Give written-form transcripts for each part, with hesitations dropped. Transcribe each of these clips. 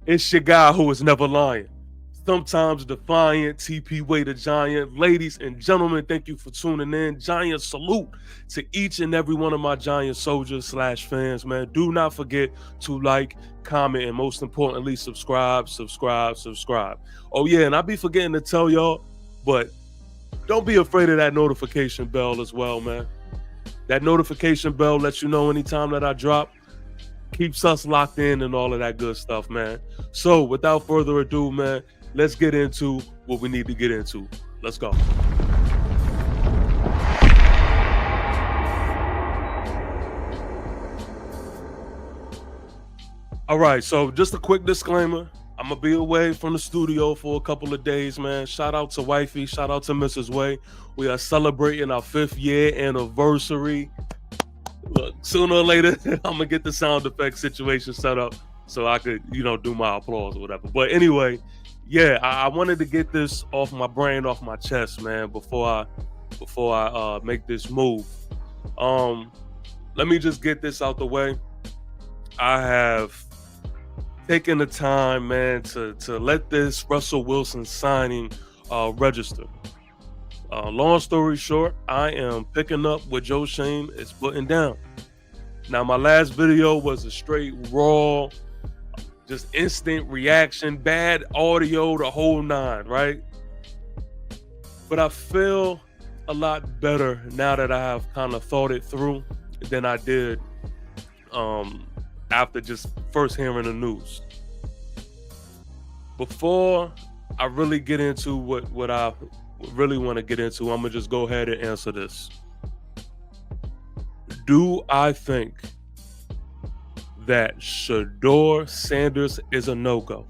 It's your guy who is never lying. Sometimes defiant, TPWAY the giant. Ladies and gentlemen, thank you for tuning in. Giant salute to each and every one of my giant soldiers slash fans, man. Do not forget to like, comment, and most importantly, subscribe. Oh yeah, and I be forgetting to tell y'all, but don't be afraid of that notification bell as well, man. That notification bell lets you know anytime that I drop, keeps us locked in and all of that good stuff, man. So without further ado, man, let's get into what we need to get into. Let's go. All right, so just a quick disclaimer. I'm gonna be away from the studio for a couple of days, man. Shout out to wifey, shout out to Mrs. Way. We are celebrating our 5th year anniversary. Look, sooner or later, I'm gonna get the sound effect situation set up so I could, do my applause or whatever. But anyway, yeah, I wanted to get this off my brain, off my chest, man, before I make this move. Let me just get this out the way. I have taken the time, man, to let this Russell Wilson signing register. Long story short, I am picking up what Joe Schoen is putting down. Now, my last video was a straight raw, just instant reaction, bad audio, the whole nine, right? But I feel a lot better now that I have kind of thought it through than I did after just first hearing the news. Before I really get into what I really want to get into, I'm gonna just go ahead and answer this. Do I think that Shedeur Sanders is a no-go?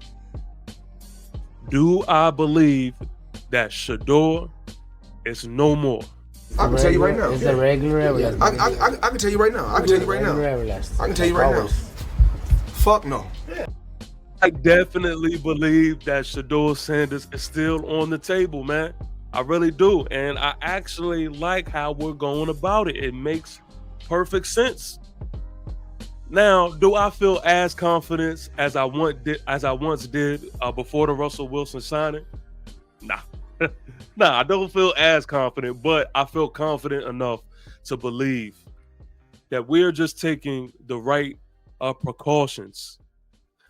Do I believe that Shedeur is no more? I can tell you right now. It's the regular everlasting. I can tell you right now. I can tell you right now. I can tell you right now. Fuck no. I definitely believe that Shedeur Sanders is still on the table, man. I really do. And I actually like how we're going about it. It makes perfect sense. Now, do I feel as confident as I once did before the Russell Wilson signing? Nah. Nah, I don't feel as confident, but I feel confident enough to believe that we're just taking the right precautions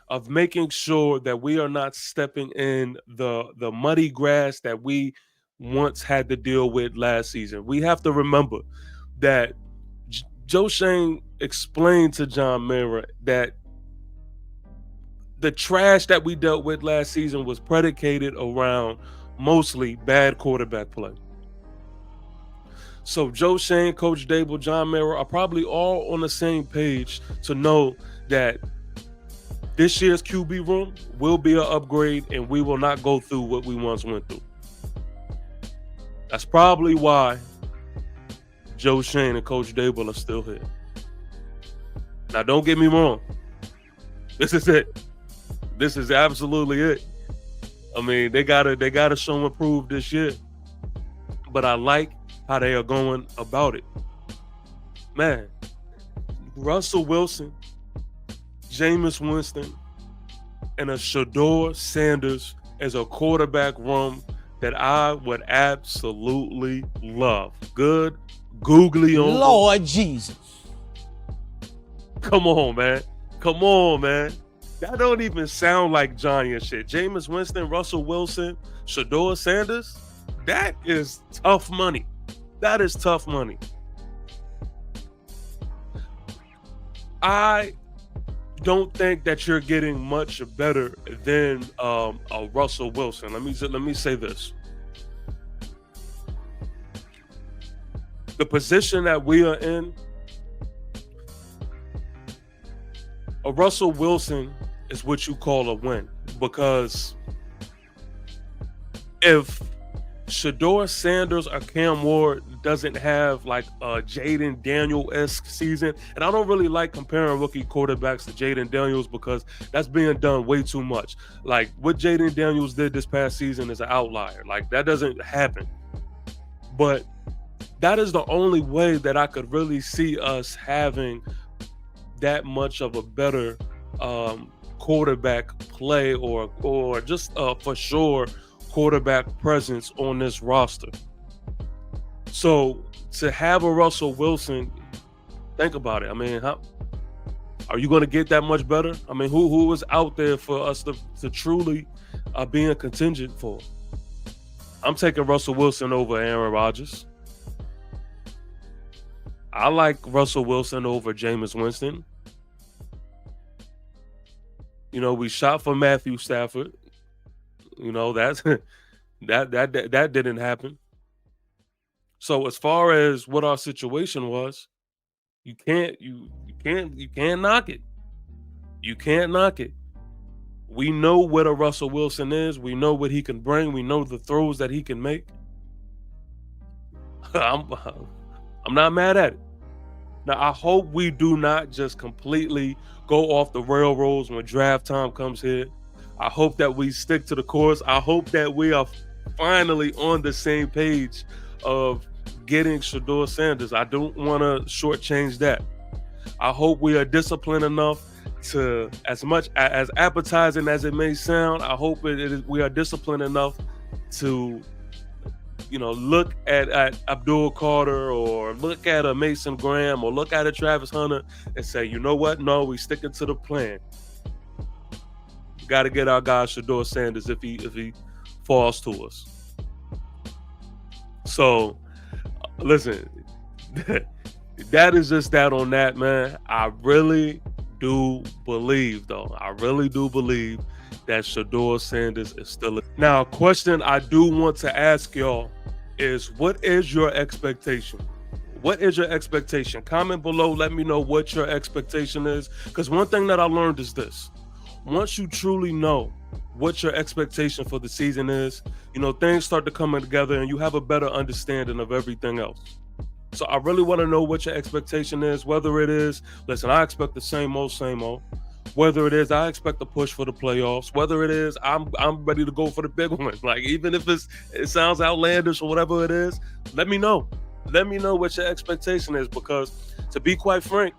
of making sure that we are not stepping in the muddy grass that we once had to deal with last season. We have to remember that Joe Schoen explained to John Mara that the trash that we dealt with last season was predicated around mostly bad quarterback play. So Joe Schoen, Coach Dable, John Mara are probably all on the same page to know that this year's QB room will be an upgrade and we will not go through what we once went through. That's probably why Joe Schoen and Coach Dable are still here. Now, don't get me wrong. This is it. This is absolutely it. I mean, they gotta show and prove this year. But I like how they are going about it. Man, Russell Wilson, Jameis Winston, and a Shedeur Sanders as a quarterback room that I would absolutely love. Good, googly on Lord Jesus. Come on, man. Come on, man. That don't even sound like Giant shit. Jameis Winston, Russell Wilson, Shedeur Sanders. That is tough money. That is tough money. I don't think that you're getting much better than a Russell Wilson. Let me say this. The position that we are in, a Russell Wilson is what you call a win, because if Shedeur Sanders or Cam Ward doesn't have like a Jaden Daniels-esque season, and I don't really like comparing rookie quarterbacks to Jaden Daniels because that's being done way too much. Like what Jaden Daniels did this past season is an outlier. Like that doesn't happen. But that is the only way that I could really see us having that much of a better quarterback play or just for sure quarterback presence on this roster. So to have a Russell Wilson, think about it. I mean, are you going to get that much better? I mean, who is out there for us to truly be in contingent for? I'm taking Russell Wilson over Aaron Rodgers. I like Russell Wilson over Jameis Winston. You know, we shot for Matthew Stafford. You know, that didn't happen. So as far as what our situation was, you can't knock it. You can't knock it. We know what a Russell Wilson is. We know what he can bring. We know the throws that he can make. I'm not mad at it. Now, I hope we do not just completely go off the railroads when draft time comes here. I hope that we stick to the course. I hope that we are finally on the same page of getting Shedeur Sanders. I don't want to shortchange that. I hope we are disciplined enough to, as much as appetizing as it may sound, I hope we are disciplined enough to, you know, look at Abdul Carter or look at a Mason Graham or look at a Travis Hunter and say, you know what? No, we sticking to the plan. Got to get our guy Shedeur Sanders if he falls to us. So, listen, that is just that on that, man. I really do believe, though. I really do believe that Shedeur Sanders is still. Now, a question I do want to ask y'all is, what is your expectation? What is your expectation? Comment below. Let me know what your expectation is. Because one thing that I learned is this. Once you truly know what your expectation for the season is, you know, things start to come together and you have a better understanding of everything else. So I really want to know what your expectation is, whether it is, listen, I expect the same old. Whether it is, I expect a push for the playoffs. Whether it is, I'm ready to go for the big one. Like, even if it sounds outlandish or whatever it is, let me know. Let me know what your expectation is, because to be quite frank,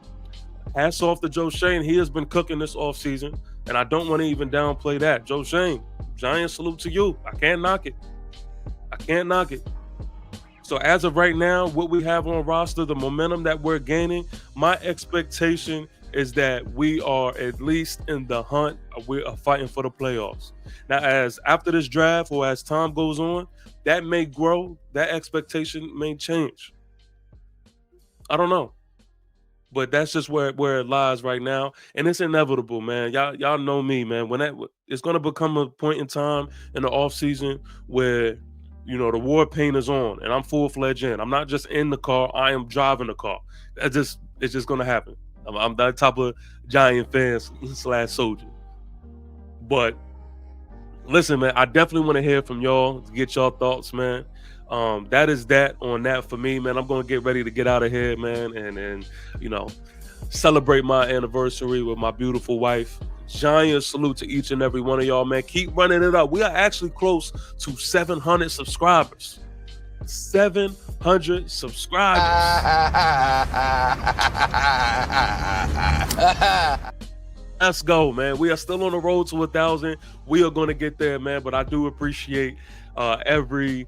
hats off to Joe Shane. He has been cooking this offseason, and I don't want to even downplay that. Joe Shane, giant salute to you. I can't knock it. I can't knock it. So as of right now, what we have on roster, the momentum that we're gaining, my expectation is that we are at least in the hunt. We are fighting for the playoffs. Now, as after this draft or as time goes on, that may grow. That expectation may change. I don't know. But that's just where it lies right now. And it's inevitable, man. Y'all know me, man. It's going to become a point in time in the offseason where, you know, the war paint is on and I'm full-fledged in. I'm not just in the car. I am driving the car. It's just going to happen. I'm that type of Giant fan / soldier. But listen, man, I definitely want to hear from y'all, to get y'all thoughts, man. That is that on that for me, man. I'm going to get ready to get out of here, man, and you know, celebrate my anniversary with my beautiful wife. Giant salute to each and every one of y'all, man. Keep running it up. We are actually close to 700 subscribers. 700 subscribers. Let's go, man. We are still on the road to 1,000. We are going to get there, man. But I do appreciate every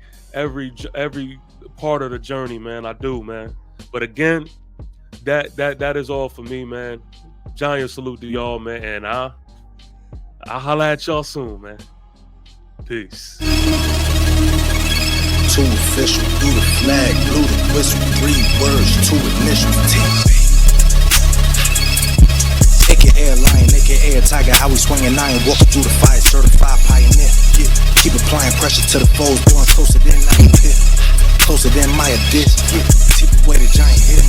part of the journey, man. I do, man. But again, that is all for me, man. Giant salute to y'all, man. And I'll holla at y'all soon, man. Peace. Too official, through the flag, blew the whistle, 3 words, 2 initials, T. AKA lion, AKA tiger, how we swinging 9, walking through the fire, certified pioneer. Yeah. Keep applying pressure to the foes, going closer than I pit, closer than my dish. Yeah. TPWAY the giant here.